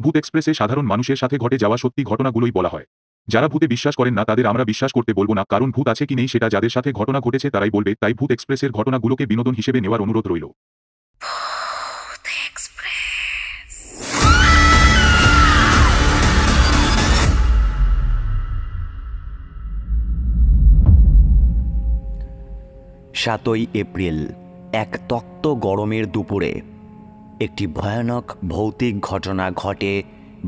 ভূত এক্সপ্রেসে সাধারণ মানুষের সাথে ঘটে যাওয়া সত্যি ঘটনাগুলোই বলা হয়। যারা ভূতে বিশ্বাস করেন না তাদের আমরা বিশ্বাস করতে বলবো না, কারণ ভূত আছে কি নেই সেটা যাদের সাথে ঘটনা ঘটেছে তারাই বলবে। তাই ভূত এক্সপ্রেসের ঘটনাগুলোকে বিনোদন হিসেবে নেওয়ার অনুরোধ রইল। সাতই এপ্রিল এক তপ্ত গরমের দুপুরে একটি ভয়ানক ভৌতিক ঘটনা ঘটে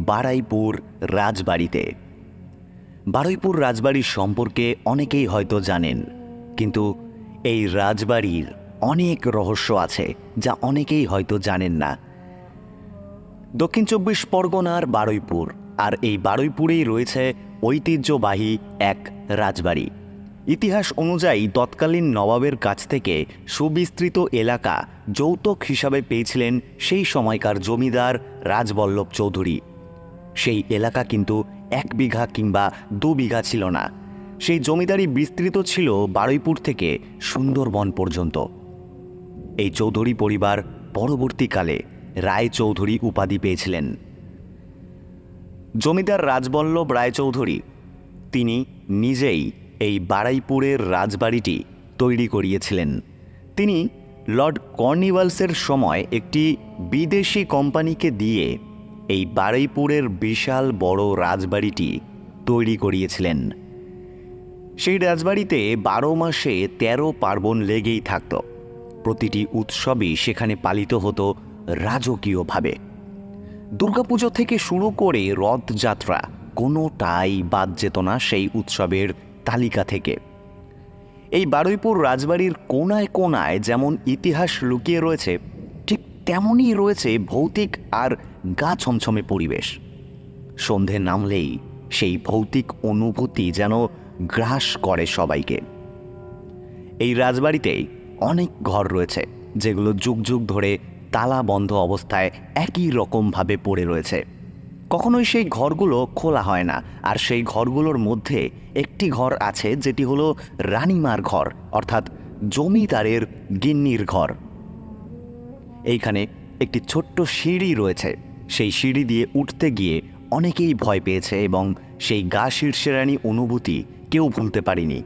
বারুইপুর রাজবাড়িতে। বারুইপুর রাজবাড়ির সম্পর্কে অনেকেই হয়তো জানেন, কিন্তু এই রাজবাড়ির অনেক রহস্য আছে যা অনেকেই হয়তো জানেন না। দক্ষিণ চব্বিশ পরগনার বারুইপুর, আর এই বারুইপুরেই রয়েছে ঐতিহ্যবাহী এক রাজবাড়ি। ইতিহাস অনুযায়ী তৎকালীন নবাবের কাছ থেকে সুবিস্তৃত এলাকা যৌতুক হিসাবে পেয়েছিলেন সেই সময়কার জমিদার রাজবল্লভ চৌধুরী। সেই এলাকা কিন্তু 1 বিঘা কিংবা 2 বিঘা ছিল না। সেই জমিদারি বিস্তৃত ছিল বারুইপুর থেকে সুন্দরবন পর্যন্ত। এই চৌধুরী পরিবার পরবর্তীকালে রায়চৌধুরী উপাধি পেয়েছিলেন। জমিদার রাজবল্লভ রায়চৌধুরী তিনি নিজেই এই বারুইপুরের রাজবাড়িটি তৈরি করিয়েছিলেন। তিনি লর্ড কর্নওয়ালিসের সময় একটি বিদেশি কোম্পানিকে দিয়ে এই বারুইপুরের বিশাল বড় রাজবাড়িটি তৈরি করিয়েছিলেন। সেই রাজবাড়িতে 12 মাসে 13 পার্বণ লেগেই থাকত। প্রতিটি উৎসবই সেখানে পালিত হতো রাজকীয়ভাবে। দুর্গাপুজো থেকে শুরু করে রথযাত্রা কোনোটাই বাদ যেত না সেই উৎসবের তালিকা থেকে। এই বারুইপুর রাজবাড়ির কোনায় কোনায় যেমন ইতিহাস লুকিয়ে রয়েছে, ঠিক তেমনই রয়েছে ভৌতিক আর গা ছমছমে পরিবেশ। সন্ধে নামলেই সেই ভৌতিক অনুভূতি যেন গ্রাস করে সবাইকে। এই রাজবাড়িতেই অনেক ঘর রয়েছে যেগুলো যুগ যুগ ধরে তালা বন্ধ অবস্থায় একই রকমভাবে পড়ে রয়েছে। কখনোই সেই ঘরগুলো খোলা হয় না। আর সেই ঘরগুলোর মধ্যে একটি ঘর আছে যেটি হলো রানীমার ঘর, অর্থাৎ জমিদারের গিন্নির ঘর। এইখানে একটি ছোট্ট সিঁড়ি রয়েছে। সেই সিঁড়ি দিয়ে উঠতে গিয়ে অনেকেই ভয় পেয়েছে এবং সেই গা শিরশিরানি অনুভূতি কেউ ভুলতে পারেনি।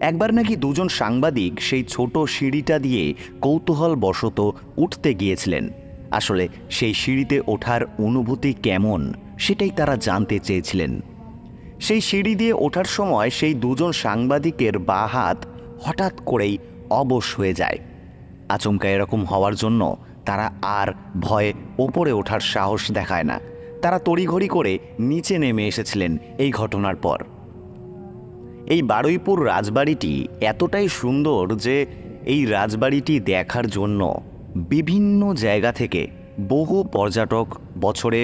একবার নাকি 2 জন সাংবাদিক সেই ছোট সিঁড়িটা দিয়ে কৌতূহলবশত উঠতে গিয়েছিলেন। আসলে সেই সিঁড়িতে ওঠার অনুভূতি কেমন সেটাই তারা জানতে চেয়েছিলেন। সেই সিঁড়ি দিয়ে ওঠার সময় সেই 2 জন সাংবাদিকের বাঁ হাত হঠাৎ করেই অবশ হয়ে যায়। আচমকা এরকম হওয়ার জন্য তারা আর ভয়ে ওপরে ওঠার সাহস দেখায় না। তারা তড়িঘড়ি করে নিচে নেমে এসেছিলেন এই ঘটনার পর। এই বারুইপুর রাজবাড়িটি এতটাই সুন্দর যে এই রাজবাড়িটি দেখার জন্য বিভিন্ন জায়গা থেকে বহু পর্যটক বছরে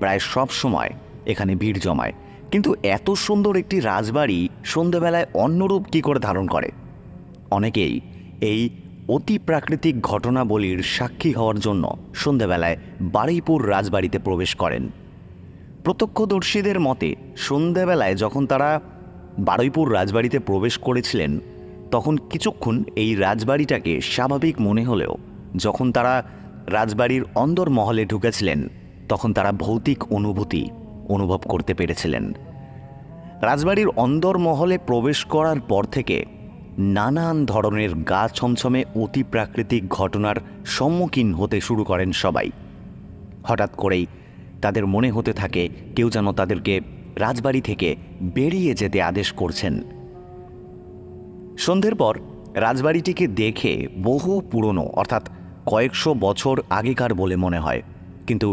প্রায় সব সময় এখানে ভিড় জমায়। কিন্তু এত সুন্দর একটি রাজবাড়ি সন্ধ্যাবেলায় অন্যরূপ কী করে ধারণ করে? অনেকেই এই অতি প্রাকৃতিক ঘটনাবলীর সাক্ষী হওয়ার জন্য সন্ধ্যাবেলায় বারুইপুর রাজবাড়িতে প্রবেশ করেন। প্রত্যক্ষদর্শীদের মতে সন্ধ্যাবেলায় যখন তারা বারুইপুর রাজবাড়িতে প্রবেশ করেছিলেন তখন কিছুক্ষণ এই রাজবাড়িটাকে স্বাভাবিক মনে হলেও যখন তারা রাজবাড়ির অন্দরমহলে ঢুকেছিলেন তখন তারা ভৌতিক অনুভূতি অনুভব করতে পেরেছিলেন। রাজবাড়ির অন্দরমহলে প্রবেশ করার পর থেকে নানান ধরনের গা ছমছমে অতি প্রাকৃতিক ঘটনার সম্মুখীন হতে শুরু করেন সবাই। হঠাৎ করেই তাদের মনে হতে থাকে কেউ যেন তাদেরকে রাজবাড়ি থেকে বেরিয়ে যেতে আদেশ করছেন। সন্ধ্যের পর রাজবাড়িটিকে দেখে বহু পুরনো, অর্থাৎ কয়েকশো বছর আগেকার বলে মনে হয়, কিন্তু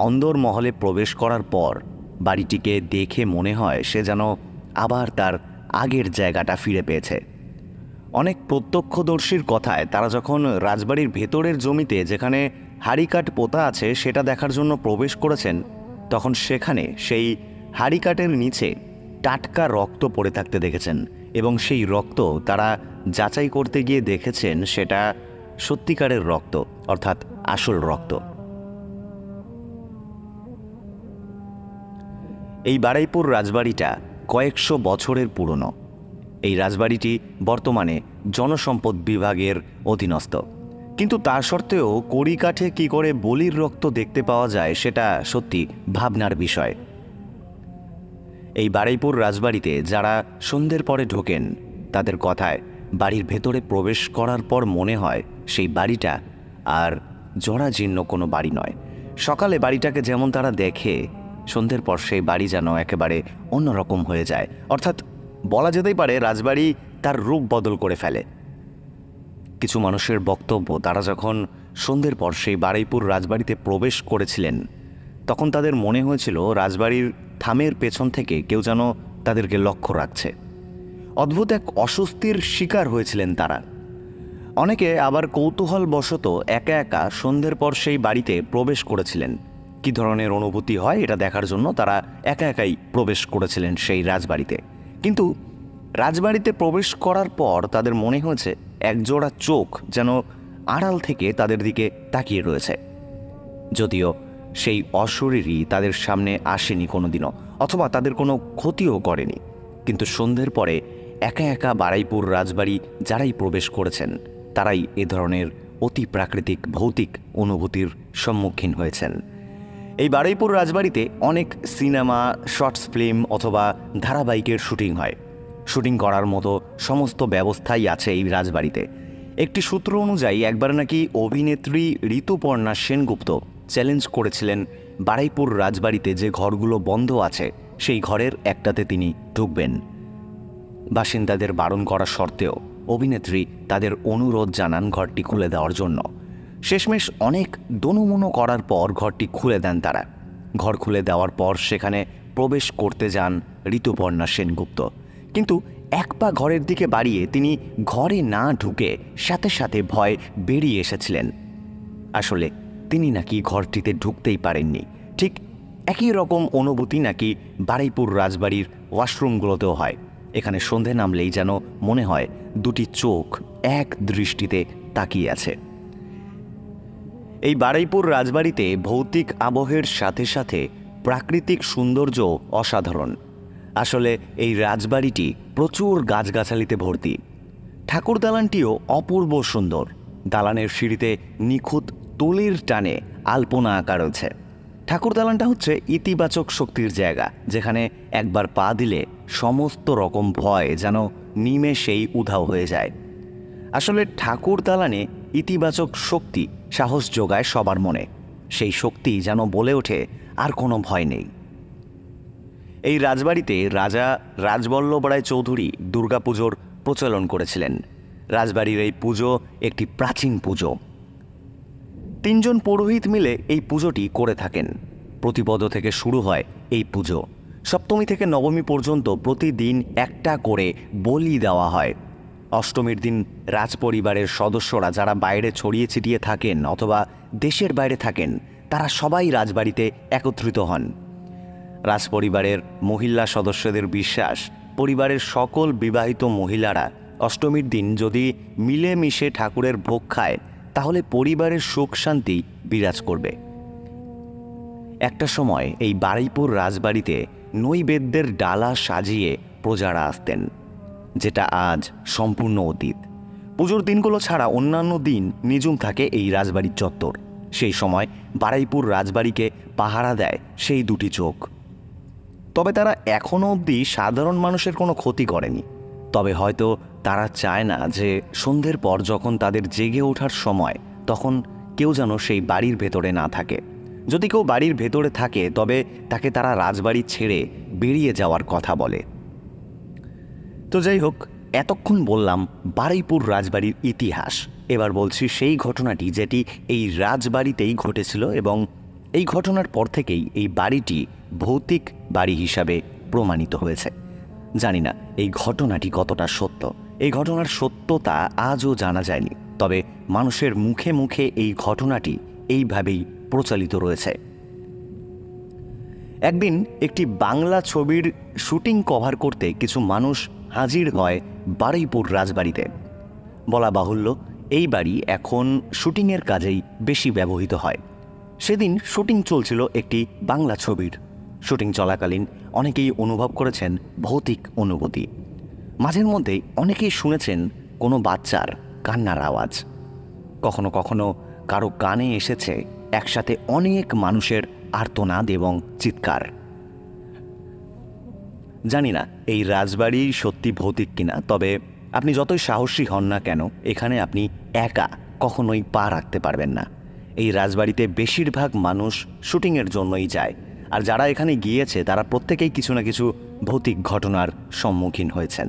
অন্দরমহলে প্রবেশ করার পর বাড়িটিকে দেখে মনে হয় সে যেন আবার তার আগের জায়গাটা ফিরে পেয়েছে। অনেক প্রত্যক্ষদর্শীর কথায় তারা যখন রাজবাড়ির ভেতরের জমিতে যেখানে হাড়িকাঠ পোতা আছে সেটা দেখার জন্য প্রবেশ করেছেন তখন সেখানে সেই হাড়িকাঠের নিচে টাটকা রক্ত পড়ে থাকতে দেখেছেন এবং সেই রক্ত তারা যাচাই করতে গিয়ে দেখেছেন সেটা সত্যিকারের রক্ত, অর্থাৎ আসল রক্ত। এই বারুইপুর রাজবাড়িটা কয়েকশো বছরের পুরনো। এই রাজবাড়িটি বর্তমানে জনসম্পদ বিভাগের অধীনস্থ। কিন্তু তা সত্ত্বেও কড়িকাঠে কি করে বলির রক্ত দেখতে পাওয়া যায় সেটা সত্যি ভাবনার বিষয়। এই বারুইপুর রাজবাড়িতে যারা সন্ধ্যের পরে ঢোকেন তাদের কথায় বাড়ির ভেতরে প্রবেশ করার পর মনে হয় সেই বাড়িটা আর জরাজীর্ণ কোনো বাড়ি নয়। সকালে বাড়িটাকে যেমন তারা দেখে, সন্ধ্যের পর সেই বাড়ি যেন একেবারে অন্যরকম হয়ে যায়। অর্থাৎ বলা যেতেই পারে রাজবাড়ি তার রূপ বদল করে ফেলে। কিছু মানুষের বক্তব্য, তারা যখন সন্ধ্যের পর সেই বারুইপুর রাজবাড়িতে প্রবেশ করেছিলেন তখন তাদের মনে হয়েছিল রাজবাড়ির থামের পেছন থেকে কেউ যেন তাদেরকে লক্ষ্য রাখছে। অদ্ভুত এক অস্বস্তির শিকার হয়েছিলেন তারা। অনেকে আবার কৌতূহলবশত একা একা সন্ধ্যের পর সেই বাড়িতে প্রবেশ করেছিলেন। কী ধরনের অনুভূতি হয় এটা দেখার জন্য তারা একা একাই প্রবেশ করেছিলেন সেই রাজবাড়িতে। কিন্তু রাজবাড়িতে প্রবেশ করার পর তাদের মনে হয়েছে একজোড়া চোখ যেন আড়াল থেকে তাদের দিকে তাকিয়ে রয়েছে। যদিও সেই অশরীরই তাদের সামনে আসেনি কোনোদিনও, অথবা তাদের কোনো ক্ষতিও করেনি, কিন্তু সন্ধ্যের পরে একা একা বারুইপুর রাজবাড়ি যারাই প্রবেশ করেছেন তারাই এ ধরনের অতি প্রাকৃতিক ভৌতিক অনুভূতির সম্মুখীন হয়েছেন। এই বারুইপুর রাজবাড়িতে অনেক সিনেমা, শর্টস ফিল্ম অথবা ধারাবাহিকের শুটিং হয়। শুটিং করার মতো সমস্ত ব্যবস্থাই আছে এই রাজবাড়িতে। একটি সূত্র অনুযায়ী একবার নাকি অভিনেত্রী ঋতুপর্ণা সেনগুপ্ত চ্যালেঞ্জ করেছিলেন বারুইপুর রাজবাড়িতে যে ঘরগুলো বন্ধ আছে সেই ঘরের একটাতে তিনি ঢুকবেন। বাসিন্দাদের বারণ করা সত্ত্বেও অভিনেত্রী তাদের অনুরোধ জানান ঘরটি খুলে দেওয়ার জন্য। শেষমেশ অনেক দোনোমনো করার পর ঘরটি খুলে দেন তারা। ঘর খুলে দেওয়ার পর সেখানে প্রবেশ করতে যান ঋতুপর্ণা সেনগুপ্ত, কিন্তু এক পা ঘরের দিকে বাড়িয়ে তিনি ঘরে না ঢুকে সাথে সাথে ভয় বেরিয়ে এসেছিলেন। আসলে তিনি নাকি ঘরটিতে ঢুকতেই পারেননি। ঠিক একই রকম অনুভূতি নাকি বারুইপুর রাজবাড়ির ওয়াশরুমগুলোতেও হয়। এখানে সন্ধে নামলেই যেন মনে হয় দুটি চোখ এক দৃষ্টিতে তাকিয়ে আছে। এই বারুইপুর রাজবাড়িতে ভৌতিক আবহের সাথে সাথে প্রাকৃতিক সৌন্দর্য অসাধারণ। আসলে এই রাজবাড়িটি প্রচুর গাছগাছালিতে ভর্তি। ঠাকুর দালানটিও অপূর্ব সুন্দর। দালানের সিঁড়িতে নিখুঁত তুলির টানে আলপনা আঁকা রয়েছে। ঠাকুর দালানটা হচ্ছে ইতিবাচক শক্তির জায়গা, যেখানে একবার পা দিলে সমস্ত রকম ভয় যেন নিমেষেই উধাও হয়ে যায়। আসলে ঠাকুর দালানে ইতিবাচক শক্তি সাহস যোগায় সবার মনে। সেই শক্তি যেন বলে ওঠে আর কোনো ভয় নেই। এই রাজবাড়িতে রাজা রাজবল্লভ রায় চৌধুরী দুর্গাপুজোর প্রচলন করেছিলেন। রাজবাড়ির এই পুজো একটি প্রাচীন পুজো। 3 জন পুরোহিত মিলে এই পুজোটি করে থাকেন। প্রতিপদ থেকে শুরু হয় এই পুজো। সপ্তমী থেকে নবমী পর্যন্ত প্রতিদিন একটা করে বলি দেওয়া হয়। অষ্টমীর দিন রাজপরিবারের সদস্যরা যারা বাইরে ছড়িয়ে ছিটিয়ে থাকেন অথবা দেশের বাইরে থাকেন তারা সবাই রাজবাড়িতে একত্রিত হন। রাজপরিবারের মহিলা সদস্যদের বিশ্বাস, পরিবারের সকল বিবাহিত মহিলারা অষ্টমীর দিন যদি মিলেমিশে ঠাকুরের ভোগ খায় তাহলে পরিবারের সুখ শান্তি বিরাজ করবে। একটা সময় এই বারুইপুর রাজবাড়িতে নৈবেদ্যের ডালা সাজিয়ে প্রজারা আসতেন, যেটা আজ সম্পূর্ণ অতীত। পুজোর দিনগুলো ছাড়া অন্যান্য দিন নিঝুম থাকে এই রাজবাড়ির চত্বর। সেই সময় বারুইপুর রাজবাড়িকে পাহারা দেয় সেই দুটি চোখ। তবে তারা এখনও অবধি সাধারণ মানুষের কোনো ক্ষতি করেনি। তবে হয়তো তারা চায় না যে সন্ধ্যের পর যখন তাদের জেগে ওঠার সময় তখন কেউ যেন সেই বাড়ির ভেতরে না থাকে। যদি কেউ বাড়ির ভেতরে থাকে তবে তাকে তারা রাজবাড়ি ছেড়ে বেরিয়ে যাওয়ার কথা বলে। তো যাই হোক, এতক্ষণ বললাম বারুইপুর রাজবাড়ির ইতিহাস। এবার বলছি সেই ঘটনাটি যেটি এই রাজবাড়িতেই ঘটেছিল এবং এই ঘটনার পর থেকেই এই বাড়িটি ভৌতিক বাড়ি হিসাবে প্রমাণিত হয়েছে। জানি না এই ঘটনাটি কতটা সত্য। এই ঘটনার সত্যতা আজও জানা যায়নি, তবে মানুষের মুখে মুখে এই ঘটনাটি এইভাবেই প্রচলিত রয়েছে। একদিন একটি বাংলা ছবির শুটিং কভার করতে কিছু মানুষ হাজির হয় বারুইপুর রাজবাড়িতে। বলা বাহুল্য, এই বাড়ি এখন শুটিংয়ের কাজেই বেশি ব্যবহৃত হয়। সেদিন শুটিং চলছিল একটি বাংলা ছবির। শুটিং চলাকালীন অনেকেই অনুভব করেছেন ভৌতিক অনুভূতি। মাঝের মধ্যে অনেকেই শুনেছেন কোনো বাচ্চার কান্নার আওয়াজ। কখনো কখনো কারো কানে এসেছে একসাথে অনেক মানুষের আর্তনাদ এবং চিৎকার। জানি না এই রাজবাড়ি সত্যি ভৌতিক কিনা, তবে আপনি যতই সাহসী হন না কেন এখানে আপনি একা কখনোই পা রাখতে পারবেন না। এই রাজবাড়িতে বেশিরভাগ মানুষ শুটিংয়ের জন্যই যায়, আর যারা এখানে গিয়েছে তারা প্রত্যেকেই কিছু না কিছু ভৌতিক ঘটনার সম্মুখীন হয়েছেন।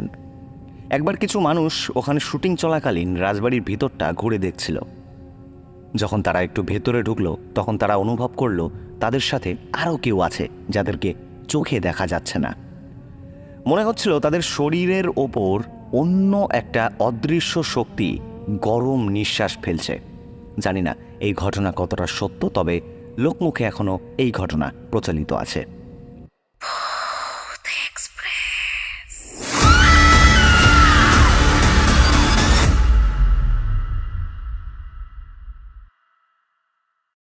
একবার কিছু মানুষ ওখানে শুটিং চলাকালীন রাজবাড়ির ভিতরটা ঘুরে দেখছিল। যখন তারা একটু ভেতরে ঢুকলো তখন তারা অনুভব করলো তাদের সাথে আরও কেউ আছে যাদেরকে চোখে দেখা যাচ্ছে না। মনে হচ্ছিল তাদের শরীরের ওপর অন্য একটা অদৃশ্য শক্তি গরম নিঃশ্বাস ফেলছে। জানি না এই ঘটনা কতটা সত্য, তবে লোকমুখে এখনও এই ঘটনা প্রচলিত আছে।